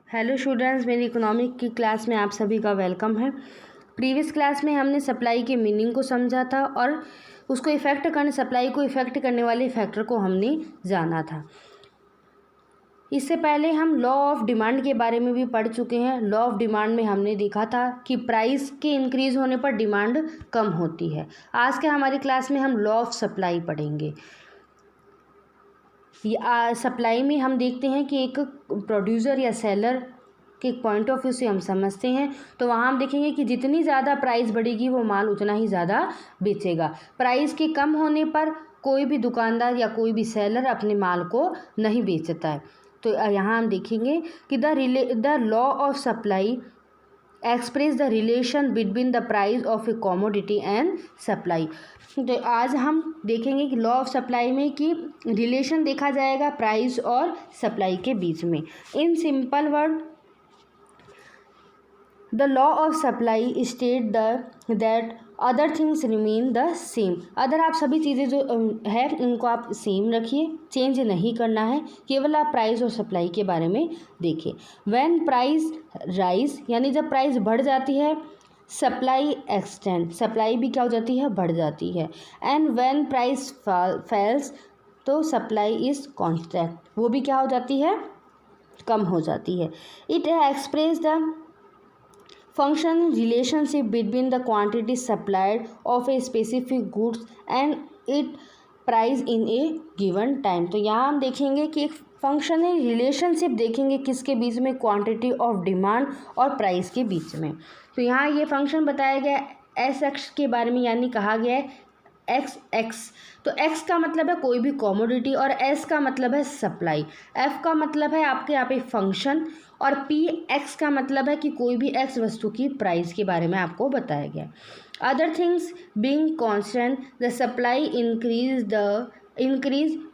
Hello students, मेरी economic की class में आप सभी का वेलकम है। प्रीवियस क्लास में हमने सप्लाई के मीनिंग को समझा था और उसको सप्लाई को इफ़ेक्ट करने वाले फैक्टर को हमने जाना था। इससे पहले हम लॉ ऑफ डिमांड के बारे में भी पढ़ चुके हैं। लॉ ऑफ डिमांड में हमने देखा था कि प्राइस के इंक्रीज़ होने पर डिमांड कम होती है। आज के हमारी क्लास में हम लॉ ऑफ सप्लाई पढ़ेंगे। सप्लाई में हम देखते हैं कि एक प्रोड्यूसर या सेलर के पॉइंट ऑफ व्यू से हम समझते हैं तो वहाँ हम देखेंगे कि जितनी ज़्यादा प्राइस बढ़ेगी वो माल उतना ही ज़्यादा बेचेगा। प्राइस के कम होने पर कोई भी दुकानदार या कोई भी सेलर अपने माल को नहीं बेचता है। तो यहाँ हम देखेंगे कि the law of supply express the relation between the price of A commodity and supply. तो आज हम देखेंगे कि लॉ ऑफ सप्लाई में कि रिलेशन देखा जाएगा प्राइस और सप्लाई के बीच में। In simple word, the law of supply state that other things remain the same. Other आप सभी चीज़ें जो है इनको आप सेम रखिए, चेंज नहीं करना है, केवल आप प्राइस और सप्लाई के बारे में देखिए। व्हेन प्राइस राइज यानी जब प्राइस बढ़ जाती है, सप्लाई एक्सटेंड सप्लाई भी क्या हो जाती है, बढ़ जाती है। एंड व्हेन प्राइस फैल्स तो सप्लाई इज़ कॉन्स्टेंट, वो भी क्या हो जाती है, कम हो जाती है। It express the function relationship between the quantity supplied of a specific goods and its price in a given time। तो यहाँ हम देखेंगे कि एक फंक्शनल रिलेशनशिप देखेंगे किसके बीच में, क्वांटिटी ऑफ डिमांड और प्राइस के बीच में। तो यहाँ ये फंक्शन बताया गया एस एक्स के बारे में, यानी कहा गया है एक्स एक्स। तो एक्स का मतलब है कोई भी कॉमोडिटी और एस का मतलब है सप्लाई। एफ का मतलब है आपके यहाँ पे फंक्शन और पी एक्स का मतलब है कि कोई भी एक्स वस्तु की प्राइस के बारे में आपको बताया गया। Other things being constant the supply increase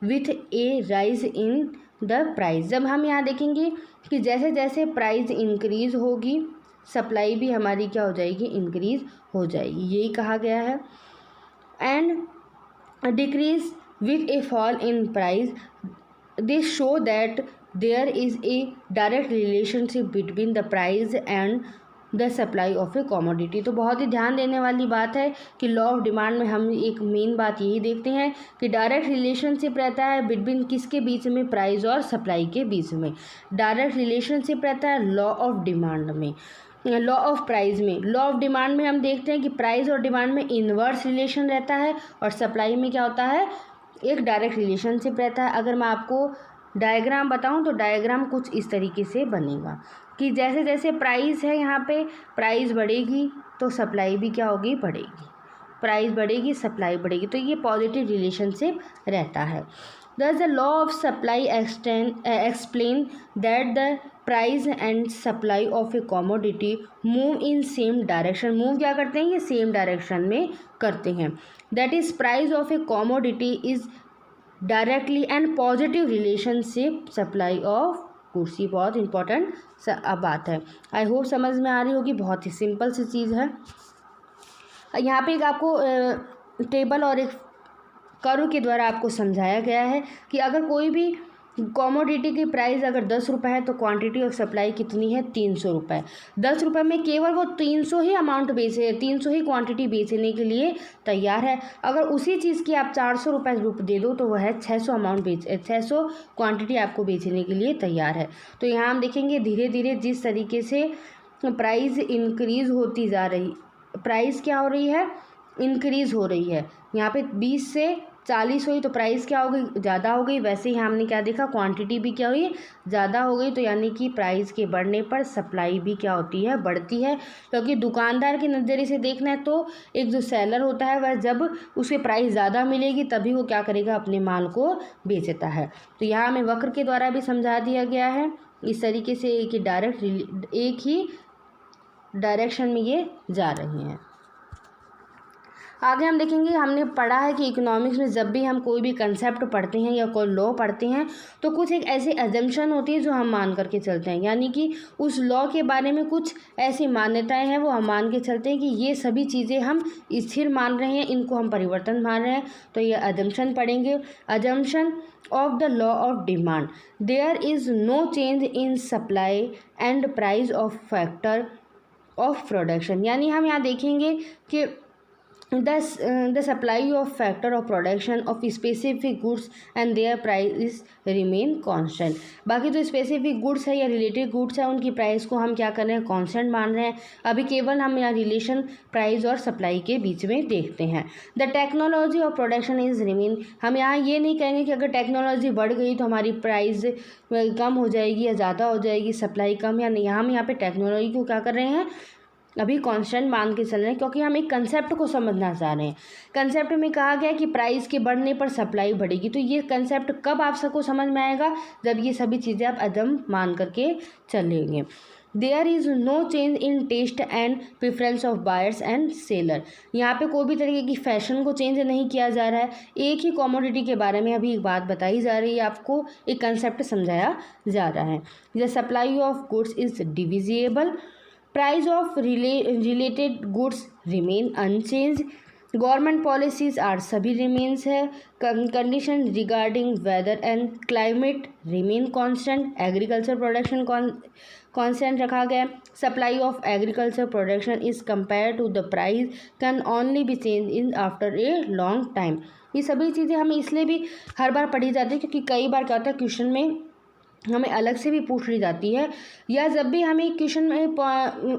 with A rise in the price. जब हम यहाँ देखेंगे कि जैसे जैसे प्राइस इंक्रीज होगी सप्लाई भी हमारी क्या हो जाएगी, इंक्रीज हो जाएगी, यही कहा गया है। And decrease with a fall in price, they show that there is a direct relationship between the price and the supply of a commodity। तो बहुत ही ध्यान देने वाली बात है कि लॉ ऑफ डिमांड में हम एक मेन बात यही देखते हैं कि डायरेक्ट रिलेशनशिप रहता है बिटवीन किसके बीच में, प्राइस और सप्लाई के बीच में। डायरेक्ट रिलेशनशिप रहता है लॉ ऑफ डिमांड में। लॉ ऑफ प्राइस में, लॉ ऑफ डिमांड में हम देखते हैं कि प्राइस और डिमांड में इन्वर्स रिलेशन रहता है और सप्लाई में क्या होता है, एक डायरेक्ट रिलेशनशिप रहता है। अगर मैं आपको डायग्राम बताऊं तो डायग्राम कुछ इस तरीके से बनेगा कि जैसे जैसे प्राइस है यहाँ पे, प्राइस बढ़ेगी तो सप्लाई भी क्या होगी, बढ़ेगी। प्राइस बढ़ेगी सप्लाई बढ़ेगी, तो ये पॉजिटिव रिलेशनशिप रहता है। Thus the law of supply explain that the price and supply of a commodity move in same direction। Move क्या करते हैं, ये सेम डायरेक्शन में करते हैं। That is price of a commodity is directly and positive relationship supply of goods। ये बहुत important बात है। आई होप समझ में आ रही होगी, बहुत ही सिंपल सी चीज़ है। यहाँ पे एक आपको टेबल और एक कर्व के द्वारा आपको समझाया गया है कि अगर कोई भी कॉमोडिटी की प्राइस अगर 10 रुपये है तो क्वांटिटी ऑफ सप्लाई कितनी है, 300 रुपये। 10 रुपये में केवल वो 300 ही अमाउंट बेचे, 300 ही क्वांटिटी बेचने के लिए तैयार है। अगर उसी चीज़ की आप 400 रुपये दे दो तो वह है 600 क्वांटिटी आपको बेचने के लिए तैयार है। तो यहाँ हम देखेंगे धीरे धीरे जिस तरीके से प्राइस इंक्रीज़ होती जा रही, प्राइस क्या हो रही है, इंक्रीज़ हो रही है। यहाँ पे 20 से 40 हुई तो प्राइस क्या हो गई, ज़्यादा हो गई। वैसे ही हमने क्या देखा, क्वांटिटी भी क्या हुई, ज़्यादा हो गई। तो यानी कि प्राइस के बढ़ने पर सप्लाई भी क्या होती है, बढ़ती है। क्योंकि दुकानदार के नज़रिए से देखना है तो एक जो सेलर होता है वह जब उसे प्राइस ज़्यादा मिलेगी तभी वो क्या करेगा, अपने माल को बेचता है। तो यहाँ हमें वक्र के द्वारा भी समझा दिया गया है इस तरीके से कि एक ही डायरेक्शन में ये जा रही हैं। आगे हम देखेंगे, हमने पढ़ा है कि इकोनॉमिक्स में जब भी हम कोई भी कंसेप्ट पढ़ते हैं या कोई लॉ पढ़ते हैं तो कुछ एक ऐसी एजम्पशन होती है जो हम मान करके चलते हैं, यानी कि उस लॉ के बारे में कुछ ऐसी मान्यताएं हैं वो हम मान के चलते हैं कि ये सभी चीज़ें हम स्थिर मान रहे हैं, इनको हम परिवर्तन मान रहे हैं, तो ये एजम्पशन पढ़ेंगे। Assumption of the law of demand, there is no change in supply and price of factor of production, यानी हम यहाँ देखेंगे कि the supply of factor of production of specific goods and their price remain constant। बाकी जो specific goods है या related goods है उनकी प्राइस को हम क्या कर रहे हैं, कांस्टेंट मान रहे हैं। अभी केवल हम यहाँ रिलेशन प्राइस और सप्लाई के बीच में देखते हैं। The technology of production is remain, हम यहाँ ये नहीं कहेंगे कि अगर टेक्नोलॉजी बढ़ गई तो हमारी प्राइस कम हो जाएगी या ज़्यादा हो जाएगी, सप्लाई कम, या नहीं। हम यहाँ पे टेक्नोलॉजी को क्या कर रहे हैं, अभी कांस्टेंट मान के चल रहे हैं, क्योंकि हम एक कंसेप्ट को समझना चाह रहे हैं। कंसेप्ट में कहा गया कि प्राइस के बढ़ने पर सप्लाई बढ़ेगी, तो ये कंसेप्ट कब आप सबको समझ में आएगा, जब ये सभी चीज़ें आप अदम मान करके चलेंगे। There is no change in taste and preference of buyers and seller, यहाँ पे कोई भी तरीके की फैशन को चेंज नहीं किया जा रहा है। एक ही कॉमोडिटी के बारे में अभी एक बात बताई जा रही है, आपको एक कंसेप्ट समझाया जा रहा है। The supply of goods is divisible, price of related goods remain unchange, government policies are सभी रिमेन्स है, condition regarding weather and climate remain constant, agriculture production constant रखा गया, supply of agriculture production is compare to the price can only be change in after a long time. ये सभी चीज़ें हमें इसलिए भी हर बार पढ़ी जाती है क्योंकि कई बार क्या होता है क्वेश्चन में हमें अलग से भी पूछ ली जाती है, या जब भी हमें क्वेश्चन में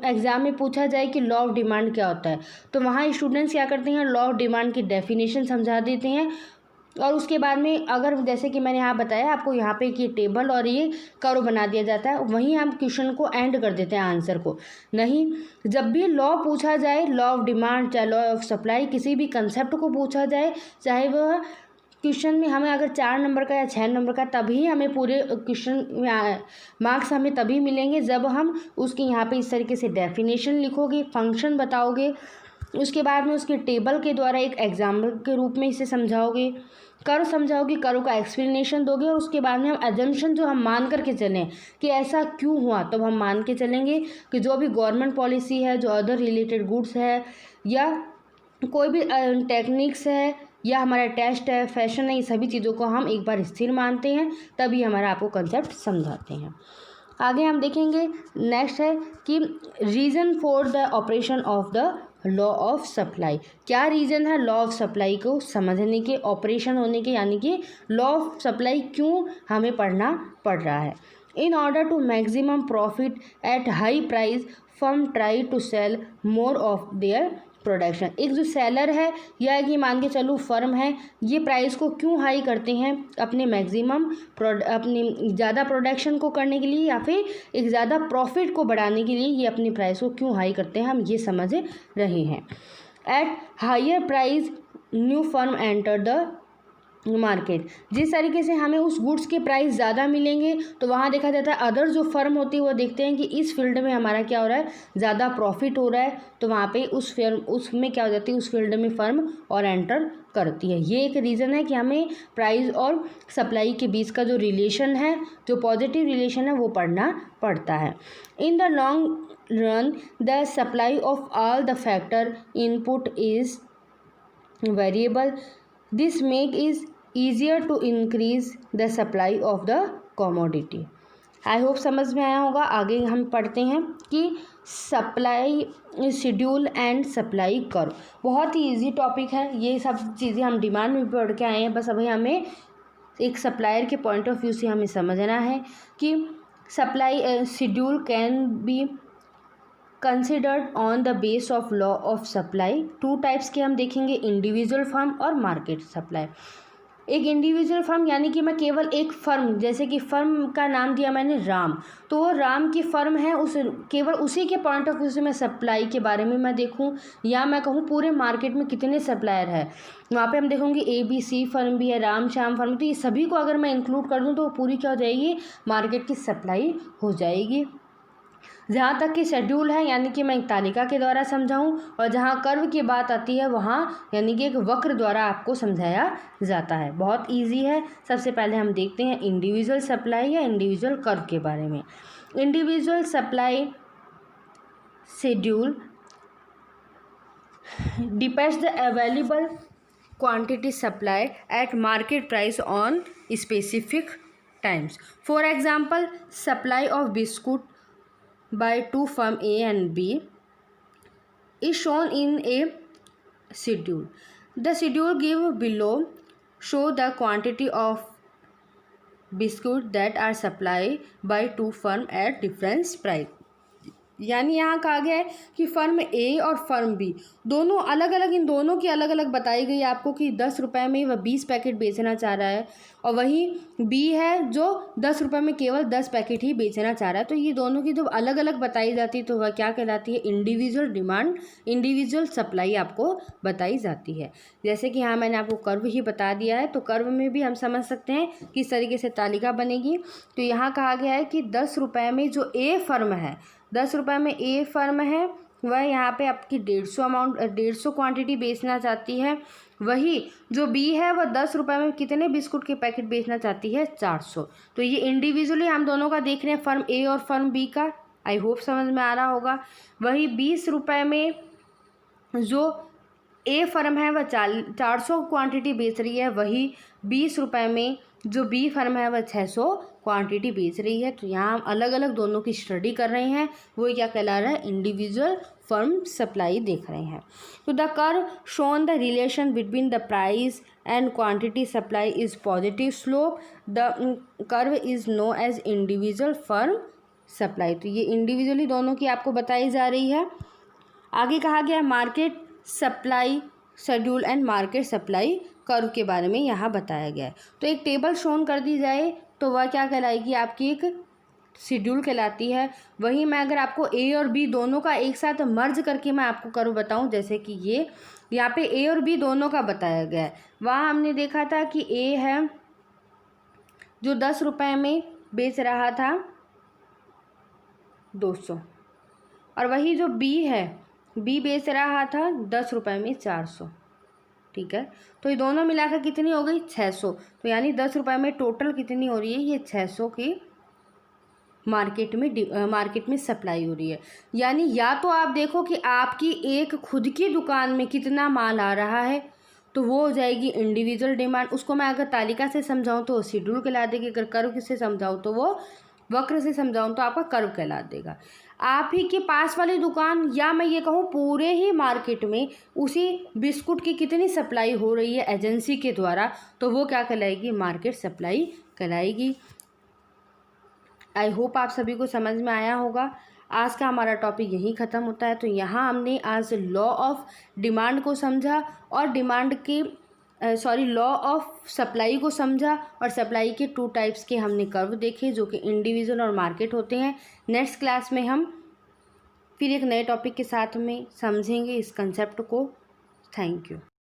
एग्ज़ाम में पूछा जाए कि लॉ ऑफ डिमांड क्या होता है तो वहाँ स्टूडेंट्स क्या करते हैं, लॉ ऑफ डिमांड की डेफिनेशन समझा देते हैं, और उसके बाद में अगर जैसे कि मैंने यहाँ बताया आपको, यहाँ पे कि टेबल और ये कर्व बना दिया जाता है, वहीं हम क्वेश्चन को एंड कर देते हैं आंसर को। नहीं, जब भी लॉ पूछा जाए, लॉ ऑफ डिमांड चाहे लॉ ऑफ सप्लाई, किसी भी कंसेप्ट को पूछा जाए, चाहे वह क्वेश्चन में हमें अगर 4 नंबर का या 6 नंबर का, तभी हमें पूरे क्वेश्चन में मार्क्स हमें तभी मिलेंगे जब हम उसकी यहाँ पे इस तरीके से डेफिनेशन लिखोगे, फंक्शन बताओगे, उसके बाद में उसके टेबल के द्वारा एक एग्जाम्पल के रूप में इसे समझाओगे, कर्व समझाओगे, कर्व का एक्सप्लेनेशन दोगे, और उसके बाद में हम एजम्पशन जो हम मान करके चलें कि ऐसा क्यों हुआ, तो हम मान के चलेंगे कि जो भी गवर्नमेंट पॉलिसी है, जो अदर रिलेटेड गुड्स है, या कोई भी टेक्निक्स है, या हमारा टेस्ट है, फैशन है, ये सभी चीज़ों को हम एक बार स्थिर मानते हैं, तभी हमारा आपको कंसेप्ट समझाते हैं। आगे हम देखेंगे, नेक्स्ट है कि reason for the operation of the law of supply, क्या रीज़न है लॉ ऑफ सप्लाई को समझने के, ऑपरेशन होने के, यानी कि लॉ ऑफ सप्लाई क्यों हमें पढ़ना पड़ रहा है। In order to maximum profit at high price firm try to sell more of their production, एक जो सेलर है या कि मान के चलो फर्म है, ये प्राइस को क्यों हाई करते हैं, अपने मैक्सिमम अपनी ज़्यादा प्रोडक्शन को करने के लिए, या फिर एक ज़्यादा प्रॉफिट को बढ़ाने के लिए ये अपनी प्राइस को क्यों हाई करते हैं, हम ये समझ रहे हैं। At higher price new firm enter the market, जिस तरीके से हमें उस गुड्स के प्राइस ज़्यादा मिलेंगे तो वहाँ देखा जाता है अदर जो फर्म होती है वो देखते हैं कि इस फील्ड में हमारा क्या हो रहा है, ज़्यादा प्रॉफिट हो रहा है, तो वहाँ पे उसमें क्या हो जाती है, उस फील्ड में फर्म और एंटर करती है। ये एक रीज़न है कि हमें प्राइस और सप्लाई के बीच का जो रिलेशन है, जो पॉजिटिव रिलेशन है, वो पढ़ना पड़ता है। In the long run the supply of all the factor input is variable, this make is easier to increase the supply of the commodity. I hope समझ में आया होगा। आगे हम पढ़ते हैं कि supply schedule and supply curve, बहुत ही इजी टॉपिक है, ये सब चीज़ें हम डिमांड में पढ़ के आए हैं, बस अभी हमें एक सप्लायर के पॉइंट ऑफ व्यू से हमें समझना है कि supply schedule can be considered on the base of law of supply. 2 types के हम देखेंगे, इंडिविजुअल फर्म और मार्केट सप्लाई। एक इंडिविजुअल फर्म यानी कि मैं केवल एक फर्म, जैसे कि फर्म का नाम दिया मैंने राम, तो वो राम की फर्म है, उस केवल उसी के पॉइंट ऑफ व्यू से मैं सप्लाई के बारे में मैं देखूं, या मैं कहूँ पूरे मार्केट में कितने सप्लायर है, वहाँ पे हम देखोगे ABC फर्म भी है, राम श्याम फर्म, तो ये सभी को अगर मैं इंक्लूड कर दूँ तो पूरी क्या हो जाएगी, मार्केट की सप्लाई हो जाएगी। जहाँ तक कि शेड्यूल है यानी कि मैं एक तालिका के द्वारा समझाऊँ, और जहाँ कर्व की बात आती है वहाँ यानी कि एक वक्र द्वारा आपको समझाया जाता है। बहुत इजी है। सबसे पहले हम देखते हैं इंडिविजुअल सप्लाई या इंडिविजुअल कर्व के बारे में। Individual supply schedule depends the available quantity supplied at market price on specific times. For example, supply of biscuit by two firm A and B is shown in a schedule. The schedule given below show the quantity of biscuit that are supplied by two firm at different price. यानी यहाँ कहा गया है कि firm ए और firm B दोनों अलग अलग, इन दोनों की अलग अलग बताई गई आपको कि 10 रुपये में वह 20 पैकेट बेचना चाह रहा है, और वही बी है जो 10 रुपये में केवल 10 पैकेट ही बेचना चाह रहा है। तो ये दोनों की जब अलग अलग बताई जाती है तो वह क्या कहलाती है? इंडिविजुअल डिमांड, इंडिविजुअल सप्लाई आपको बताई जाती है। जैसे कि यहाँ मैंने आपको कर्व ही बता दिया है, तो कर्व में भी हम समझ सकते हैं किस तरीके से तालिका बनेगी। तो यहाँ कहा गया है कि 10 रुपये में जो ए फर्म है, 10 रुपये में ए फर्म है, वह यहाँ पे आपकी 150 क्वांटिटी बेचना चाहती है। वही जो बी है वह 10 रुपये में कितने बिस्कुट के पैकेट बेचना चाहती है? 400। तो ये इंडिविजुअली हम दोनों का देख रहे हैं, फर्म ए और फर्म बी का। आई होप समझ में आ रहा होगा। वही 20 रुपये में जो ए फर्म है वह 400 क्वांटिटी बेच रही है, वही 20 रुपये में जो बी फर्म है वह 600 क्वांटिटी बेच रही है। तो यहाँ हम अलग अलग दोनों की स्टडी कर रहे हैं, वो क्या कहला रहा है? इंडिविजुअल फर्म सप्लाई देख रहे हैं। तो the curve shown the relation between the price and quantity supply is positive slope. The curve is known as individual firm supply. तो ये इंडिविजुअली दोनों की आपको बताई जा रही है। आगे कहा गया market supply schedule and market supply curve के बारे में यहाँ बताया गया है। तो एक टेबल शोन कर दी जाए तो वह क्या कहलाएगी? आपकी एक शेड्यूल कहलाती है। वहीं मैं अगर आपको ए और बी दोनों का एक साथ मर्ज करके मैं आपको कर्व बताऊं, जैसे कि ये यहाँ पे ए और बी दोनों का बताया गया है। वहाँ हमने देखा था कि ए है जो 10 रुपये में बेच रहा था 200, और वही जो बी है, बी बेच रहा था 10 रुपये में 400। ठीक है, तो ये दोनों मिलाकर कितनी हो गई? 600। तो यानी 10 रुपये में टोटल कितनी हो रही है? ये 600 की मार्केट में सप्लाई हो रही है। यानी या तो आप देखो कि आपकी एक खुद की दुकान में कितना माल आ रहा है, तो वो हो जाएगी इंडिविजुअल डिमांड। उसको मैं अगर तालिका से समझाऊँ तो शेड्यूल कहला देगी, अगर कर्व से समझाऊँ तो वो वक्र से समझाऊँ तो आपका कर्व कहला देगा। आप ही के पास वाली दुकान, या मैं ये कहूँ पूरे ही मार्केट में उसी बिस्कुट की कितनी सप्लाई हो रही है एजेंसी के द्वारा, तो वो क्या कहलाएगी? मार्केट सप्लाई कहलाएगी। आई होप आप सभी को समझ में आया होगा। आज का हमारा टॉपिक यहीं ख़त्म होता है। तो यहाँ हमने आज लॉ ऑफ डिमांड को समझा और लॉ ऑफ सप्लाई को समझा, और सप्लाई के 2 टाइप्स के हमने कर्व देखे जो कि इंडिविजुअल और मार्केट होते हैं। नेक्स्ट क्लास में हम फिर एक नए टॉपिक के साथ में समझेंगे इस कंसेप्ट को। Thank you.